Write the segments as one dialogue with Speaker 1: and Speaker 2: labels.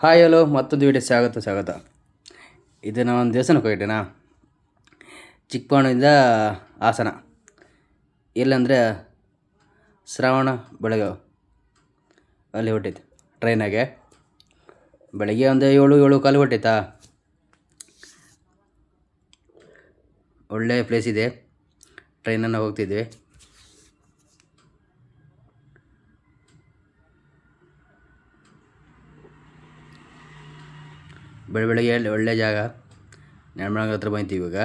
Speaker 1: Hi hello ಮತ್ತೊಂದು video ಸ್ವಾಗತ. ಇದು ನಾನು ಒಂದು ದೇವಸ್ಥಾನಕ್ಕೆ ಹೋಗಿಟ್ಟೆನಾ, ಚಿಕ್ಕಬಳ್ಳಾಪುರದಿಂದ ಹಾಸನ. ಎಲ್ಲಂದರೆ ಶ್ರಾವಣ ಬೆಳಗಾವಿ ಅಲ್ಲಿ ಹೊಟ್ಟಿತ್ತು ಟ್ರೈನಾಗೆ. ಬೆಳಗ್ಗೆ ಒಂದು 7-7:15 ಹೊಟ್ಟಿತ್ತಾ. ಒಳ್ಳೆಯ ಪ್ಲೇಸ್ ಇದೆ, ಟ್ರೈನನ್ನು ಹೋಗ್ತಿದ್ವಿ. ಬೆಳಗ್ಗೆ ಒಳ್ಳೆ ಜಾಗ, ನೆಲಮಂಗಲ ಹತ್ರ ಬಂತೀವಿ ಇವಾಗ.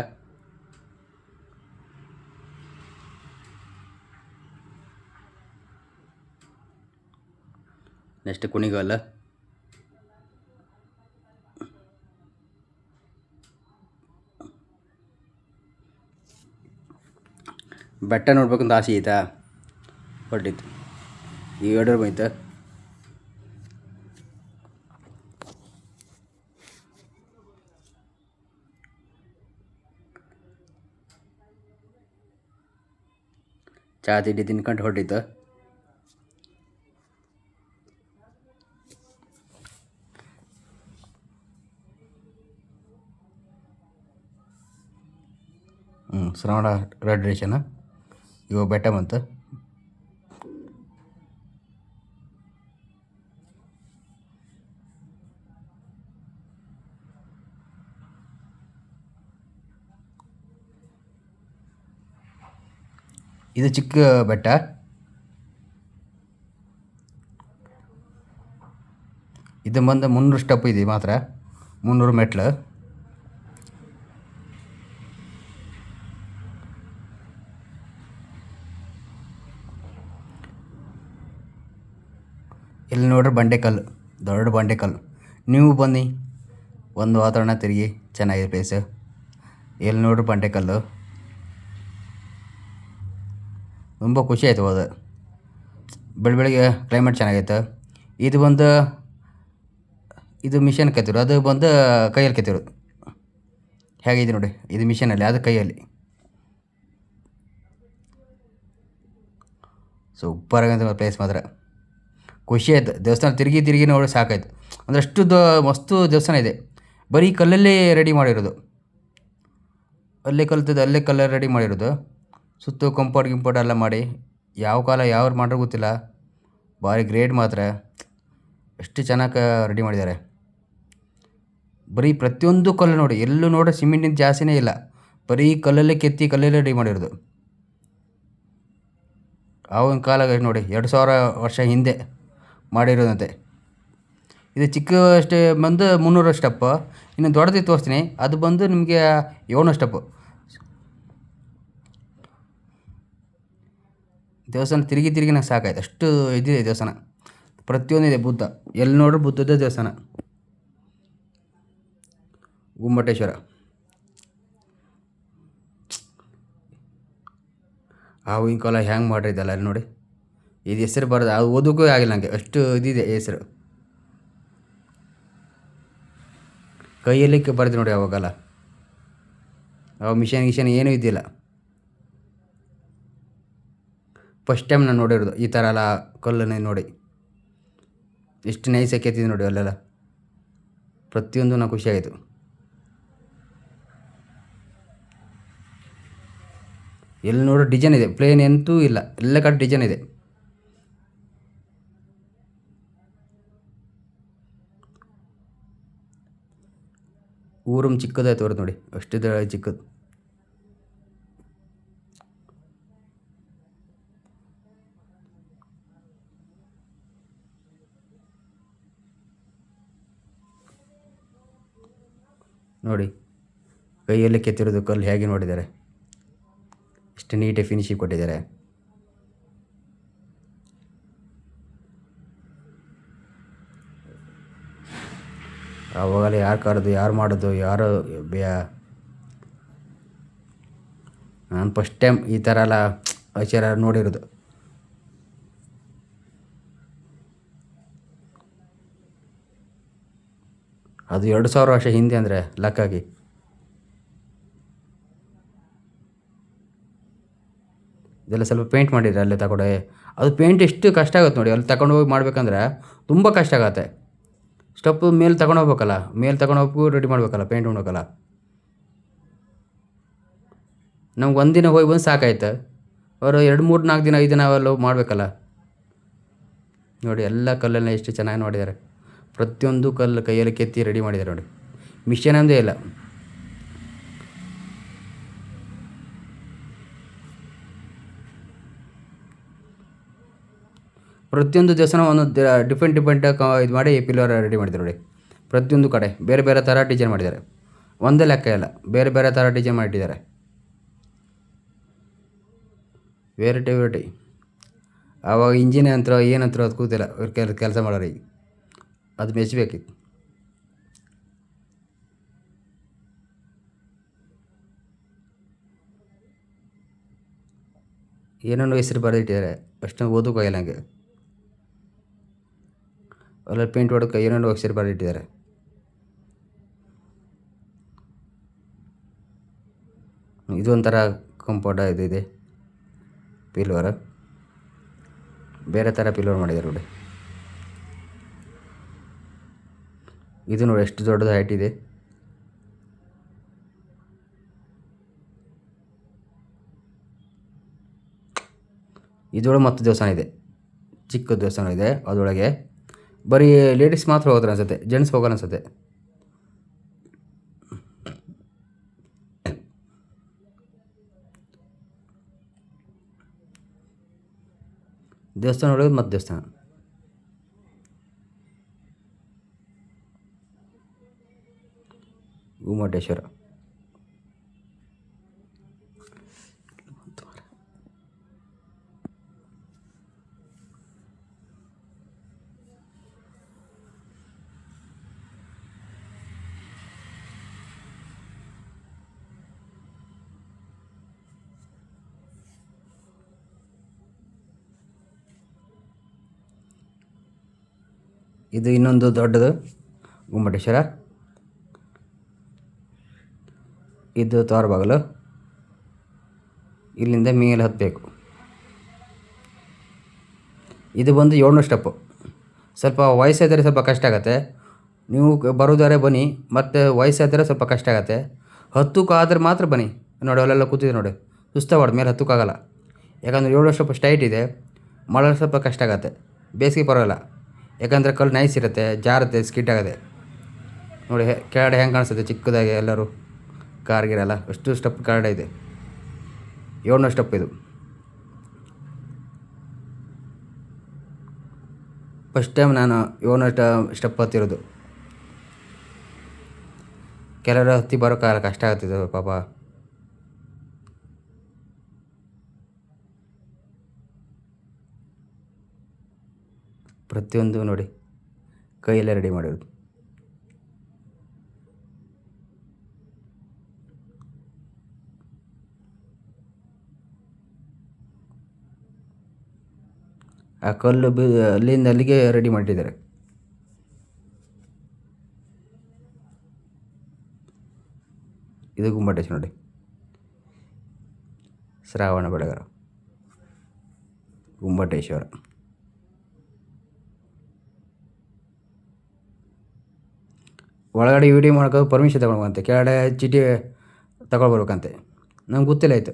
Speaker 1: ನೆಕ್ಸ್ಟ್ ಕುಣಿಗಲ್. ಬೆಟ್ಟ ನೋಡ್ಬೇಕಂತ ಆಸೆ ಐತಾ, ಹೊರಟಿತ್ತು ಈ 2 ಬಂತು. ಚಹಾ ತಿಂಡಿ ತಿನ್ಕೊಂಡು ಹೊರಟಿತ್ತು. ಶ್ರವಣ ರೈಲ್ವೆ ಸ್ಟೇಷನ್ ಇವಾಗ ಬೆಟ್ಟ ಬಂತು. ಇದು ಚಿಕ್ಕ ಬೆಟ್ಟ. ಇದು ಬಂದು 300 ಸ್ಟೆಪ್ ಇದೆ ಮಾತ್ರ, 300 ಮೆಟ್ಲು. ಇಲ್ಲಿ ನೋಡ್ರಿ ಬಂಡೆಕಲ್ಲು, ದೊಡ್ಡ ಬಂಡೆಕಲ್ಲು. ನೀವು ಬನ್ನಿ, ಒಂದು ವಾತಾವರಣ ತಿರುಗಿ, ಚೆನ್ನಾಗಿದೆ ಪ್ಲೇಸು. ಎಲ್ಲಿ ನೋಡ್ರಿ ಬಂಡೆಕಲ್ಲು, ತುಂಬ ಖುಷಿ ಆಯಿತು ಹೋದ. ಬೆಳಗ್ಗೆ ಕ್ಲೈಮೇಟ್ ಚೆನ್ನಾಗೈತೆ. ಇದು ಬಂದು ಇದು ಮಿಷನ್ ಕೆತ್ತಿರು, ಅದು ಬಂದು ಕೈಯಲ್ಲಿ ಕೆತ್ತಿರೋದು. ಹೇಗಿದೆ ನೋಡಿ, ಇದು ಮಿಷನಲ್ಲಿ, ಅದು ಕೈಯಲ್ಲಿ. ಸೂಪರಾಗಂತ ಪ್ಲೇಸ್ ಮಾತ್ರ, ಖುಷಿ ಆಯ್ತು. ದೇವಸ್ಥಾನ ತಿರುಗಿ ನೋಡಿ ಸಾಕಾಯ್ತು. ಅಂದರೆ ಅಷ್ಟು ಮಸ್ತು ದೇವಸ್ಥಾನ ಇದೆ. ಬರೀ ಕಲ್ಲಲ್ಲೇ ರೆಡಿ ಮಾಡಿರೋದು, ಅಲ್ಲೇ ಅಲ್ಲೇ ಕಲ್ಲಲ್ಲಿ ರೆಡಿ ಮಾಡಿರೋದು. ಸುತ್ತು ಕಂಪೌಂಡ್ ಎಲ್ಲ ಮಾಡಿ, ಯಾವ ಕಾಲ ಯಾವ್ರು ಮಾಡ್ರೂ ಗೊತ್ತಿಲ್ಲ. ಭಾರಿ ಗ್ರೇಟ್ ಮಾತ್ರ, ಎಷ್ಟು ಚೆನ್ನಾಗಿ ರೆಡಿ ಮಾಡಿದ್ದಾರೆ. ಬರೀ ಪ್ರತಿಯೊಂದು ಕಲ್ಲು ನೋಡಿ, ಎಲ್ಲೂ ನೋಡಿ ಸಿಮೆಂಟಿನ ಜಾಸ್ತಿನೇ ಇಲ್ಲ, ಬರೀ ಕಲ್ಲಲ್ಲೇ ಕೆತ್ತಿ ಕಲ್ಲಲ್ಲೇ ರೆಡಿ ಮಾಡಿರೋದು. ಆವಾಗಿನ ಕಾಲ ನೋಡಿ, 2000 ವರ್ಷ ಹಿಂದೆ ಮಾಡಿರೋದಂತೆ. ಇದು ಚಿಕ್ಕ ಬಂದು 300 ಸ್ಟೆಪ್ಪು. ಇನ್ನು ದೊಡ್ಡದು ತೋರಿಸ್ತೀನಿ, ಅದು ಬಂದು ನಿಮಗೆ 700 ಸ್ಟೆಪ್ಪು. ದೇವಸ್ಥಾನ ತಿರುಗಿ ನಂಗೆ ಸಾಕಾಯ್ತು, ಅಷ್ಟು ಇದಿದೆ ದೇವಸ್ಥಾನ. ಪ್ರತಿಯೊಂದಿದೆ, ಬುದ್ಧ, ಎಲ್ಲಿ ನೋಡ್ರಿ ಬುದ್ಧದ ದೇವಸ್ಥಾನ. ಗುಮ್ಮಟೇಶ್ವರ. ಆವಾಗಿನ ಕಾಲ ಹ್ಯಾಂಗೆ ಮಾಡಿದ್ದಲ್ಲ ಅಲ್ಲಿ ನೋಡಿ. ಇದು ಹೆಸರು ಬರೋದು ಅದು ಓದೋಕ್ಕೂ ಆಗಿಲ್ಲ ನನಗೆ, ಅಷ್ಟು ಇದಿದೆ ಹೆಸರು. ಕೈಯಲ್ಲಿ ಬರೆದು ನೋಡಿ ಅವಾಗಲ್ಲ, ಅವಾಗ ಮಿಷನ್ ಏನೂ ಇದ್ದಿಲ್ಲ. ಫಸ್ಟ್ ಟೈಮ್ ನಾನು ನೋಡಿರೋದು ಈ ಥರ ಎಲ್ಲ ಕಲ್ಲನ್ನು ನೋಡಿ. ಎಷ್ಟು ನೈಸಾಗಿ ಕೆತ್ತಿದ್ದು ನೋಡಿ ಅಲ್ಲೆಲ್ಲ. ಪ್ರತಿಯೊಂದು ನನಗೆ ಖುಷಿಯಾಯಿತು. ಎಲ್ಲಿ ನೋಡೋ ಡಿಸೈನ್ ಇದೆ, ಪ್ಲೇನ್ ಎಂತೂ ಇಲ್ಲ, ಎಲ್ಲ ಕಡೆ ಡಿಸೈನ್ ಇದೆ. ಊರು ಚಿಕ್ಕದಾಗಿ ತೋರಿದ್ ನೋಡಿ, ಅಷ್ಟು ಚಿಕ್ಕದು. ನೋಡಿ, ಕೈಯಲ್ಲೇ ಕೆತ್ತಿರೋದು ಕಲ್ಲು ಹೇಗೆ ನೋಡಿದ್ದಾರೆ, ಎಷ್ಟು ನೀಟಾಗಿ ಫಿನಿಶಿಂಗ್ ಕೊಟ್ಟಿದ್ದಾರೆ. ಆವಾಗಲೇ ಯಾರು ಕರೆದು ಯಾರು ಮಾಡೋದು ಯಾರು ನಾನು ಫಸ್ಟ್ ಟೈಮ್ ಈ ಥರ ಎಲ್ಲ ಆಚಾರ ನೋಡಿರೋದು. ಅದು 2000 ವರ್ಷ ಹಿಂದೆ ಅಂದರೆ ಲೆಕ್ಕಾಗಿ. ಇದೆಲ್ಲ ಸ್ವಲ್ಪ ಪೇಂಟ್ ಮಾಡಿದ್ರೆ ಅಲ್ಲೇ ತಗೊಂಡೆ. ಅದು ಪೇಂಟ್ ಎಷ್ಟು ಕಷ್ಟ ಆಗುತ್ತೆ ನೋಡಿ, ಅಲ್ಲಿ ತಗೊಂಡು ಹೋಗಿ ಮಾಡಬೇಕಂದ್ರೆ ತುಂಬ ಕಷ್ಟ ಆಗುತ್ತೆ. ಸ್ಟೆಪ್ಪು ಮೇಲೆ ತಗೊಂಡು ಹೋಗ್ಬೇಕಲ್ಲ, ಮೇಲೆ ತಗೊಂಡು ಹೋಗ್ಬೇಕು, ರೆಡಿ ಮಾಡ್ಬೇಕಲ್ಲ, ಪೇಂಟ್ ಮಾಡ್ಬೇಕಲ್ಲ. ನಮ್ಗೆ ಒಂದಿನ ಹೋಗಿ ಬಂದು ಸಾಕಾಯ್ತು, ಅವರು 2, 3, 4 ದಿನ 5 ದಿನ ಅವೆಲ್ಲ ಮಾಡಬೇಕಲ್ಲ. ನೋಡಿ ಎಲ್ಲ ಕಲ್ಲನ್ನು ಎಷ್ಟು ಚೆನ್ನಾಗಿ ಮಾಡಿದ್ದಾರೆ. ಪ್ರತಿಯೊಂದು ಕಲ್ಲು ಕೈಯಲ್ಲಿ ಕೆತ್ತಿ ರೆಡಿ ಮಾಡಿದ್ದಾರೆ ನೋಡಿ. ಮಿಷನ್ ಅಂದೇ ಇಲ್ಲ. ಪ್ರತಿಯೊಂದು ದೇವಸ್ಥಾನ ಒಂದೊಂದು ಡಿಫ್ರೆಂಟ್ ಇದು ಮಾಡಿ ಪಿಲ್ಲರ್ ರೆಡಿ ಮಾಡಿದ್ದಾರೆ ನೋಡಿ. ಪ್ರತಿಯೊಂದು ಕಡೆ ಬೇರೆ ಬೇರೆ ಥರ ಡಿಸೈನ್ ಮಾಡಿದ್ದಾರೆ. ಒಂದೇ ಲೆಕ್ಕ ಇಲ್ಲ, ಬೇರೆ ಬೇರೆ ಥರ ಡಿಸೈನ್ ಮಾಡಿಟ್ಟಿದ್ದಾರೆ. ವೆರೈಟಿ ಆವಾಗ ಇಂಜಿನ್ ಯಂತ್ರ ಏನಂತ್ರ ಅದು ಕೂತಿಲ್ಲ, ಕೆಲಸ ಮಾಡೋರು ಈಗ ಅದು ಮೆಚ್ಚಬೇಕಿತ್ತು. ಏನೇನೋ ಹೆಸರು ಬರೆದಿಟ್ಟಿದ್ದಾರೆ, ಅಷ್ಟು ಓದೋಕೆ ಹೋಗಿಲ್ಲ ಹಂಗೆ. ಅಲ್ಲ ಪೇಂಟ್ ಹೊಡೋಕೆ ಏನೇನೋ ಹೆಸರು ಬರೆದಿಟ್ಟಿದ್ದಾರೆ. ಇದೊಂಥರ ಕಂಪೌಂಡ ಇದೆ ಪಿಲ್ಲರ್, ಬೇರೆ ಥರ ಪಿಲ್ಲರ್ ಮಾಡಿದ್ದಾರೆ ನೋಡಿ. ಇದು ನೋಡಿ ಎಷ್ಟು ದೊಡ್ಡದು ಹೈಟ್ ಇದೆ. ಇದರೊಳಗೆ ಮತ್ತು ದೇವಸ್ಥಾನ ಇದೆ, ಚಿಕ್ಕ ದೇವಸ್ಥಾನ ಇದೆ. ಅದರೊಳಗೆ ಬರೀ ಲೇಡೀಸ್ ಮಾತ್ರ ಹೋದ್ರೆ ಅನ್ಸುತ್ತೆ, ಜೆಂಟ್ಸ್ ಹೋಗಲ್ಲ ಅನ್ಸುತ್ತೆ. ದೇವಸ್ಥಾನ ಒಳಗೆ ಮತ್ತು ದೇವಸ್ಥಾನ. ಗೊಮ್ಮಟೇಶ್ವರ. ಇದು ಇನ್ನೊಂದು ದೊಡ್ಡದು ಗೊಮ್ಮಟೇಶ್ವರ. ಇದು ದ್ವಾರ ಬಾಗಿಲು. ಇಲ್ಲಿಂದ ಮೇಲೆ ಹತ್ತಬೇಕು. ಇದು ಬಂದು 700 ಸ್ಟೆಪ್ಪು. ಸ್ವಲ್ಪ ವಯಸ್ಸಾದರೆ ಸ್ವಲ್ಪ ಕಷ್ಟ ಆಗುತ್ತೆ. ನೀವು ಬರೋದಾರೆ ಬನ್ನಿ, ಮತ್ತು ವಯಸ್ಸಾದರೆ ಸ್ವಲ್ಪ ಕಷ್ಟ ಆಗುತ್ತೆ. ಹತ್ತಕ್ಕಾದ್ರೆ ಮಾತ್ರ ಬನ್ನಿ. ನೋಡಿ ಅಲ್ಲೆಲ್ಲ ಕೂತಿದೆ ನೋಡಿ, ಸುಸ್ತಾಗ್ಬಾರ್ದು, ಮೇಲೆ ಹತ್ತಕ್ಕಾಗಲ್ಲ. ಯಾಕಂದರೆ 700 ಸ್ಟೆಪ್ ಸ್ಟೈಟ್ ಇದೆ. ಮಳೆ ಸ್ವಲ್ಪ ಕಷ್ಟ ಆಗುತ್ತೆ, ಬೇಸಿಗೆ ಪರವಾಗಿಲ್ಲ. ಯಾಕಂದರೆ ಕಲ್ಲು ನೈಸ್ ಇರುತ್ತೆ, ಜಾರುತ್ತೆ, ಸ್ಕಿಡ್ ಆಗುತ್ತೆ. ನೋಡಿ ಕೆಳಗಡೆ ಹೆಂಗೆ ಕಾಣಿಸುತ್ತೆ ಚಿಕ್ಕದಾಗಿ, ಎಲ್ಲರೂ ಕಾರ್ಗಿರಲ್ಲ ಅಷ್ಟು ಸ್ಟೆಪ್ ಕೆಳಗಡೆ ಇದೆ. 700 ಸ್ಟೆಪ್ ಇದು. ಫಸ್ಟ್ ಟೈಮ್ ನಾನು 700 ಸ್ಟೆಪ್ ಹತ್ತಿರೋದು. ಕೆಲವರು ಹತ್ತಿ ಬರೋಕ್ಕಾಗಲ್ಲ, ಕಷ್ಟ ಆಗ್ತಿದೆ ಪಾಪ. ಪ್ರತಿಯೊಂದು ನೋಡಿ ಕೈಯಲ್ಲೇ ರೆಡಿ ಮಾಡಿರೋದು. ಆ ಕಲ್ಲು ಅಲ್ಲಿಂದ ಅಲ್ಲಿಗೆ ರೆಡಿ ಮಾಡಿದ್ದಾರೆ. ಇದು ಗೊಮ್ಮಟೇಶ್ವರ ನೋಡಿ, ಶ್ರಾವಣ ಬೆಳಗಾರ ಗೊಮ್ಮಟೇಶ್ವರ. ಒಳಗಡೆ ವೀಡಿಯೋ ಮಾಡೋಕೆ ಪರ್ಮಿಷನ್ ತಗೊಳ್ಬೇಕಂತೆ, ಕೆಳಗಡೆ ಚೀಟಿ ತಗೊಳ್ಬರ್ಬೇಕಂತೆ. ನಮ್ಗೆ ಗೊತ್ತಿಲ್ಲ ಆಯಿತು.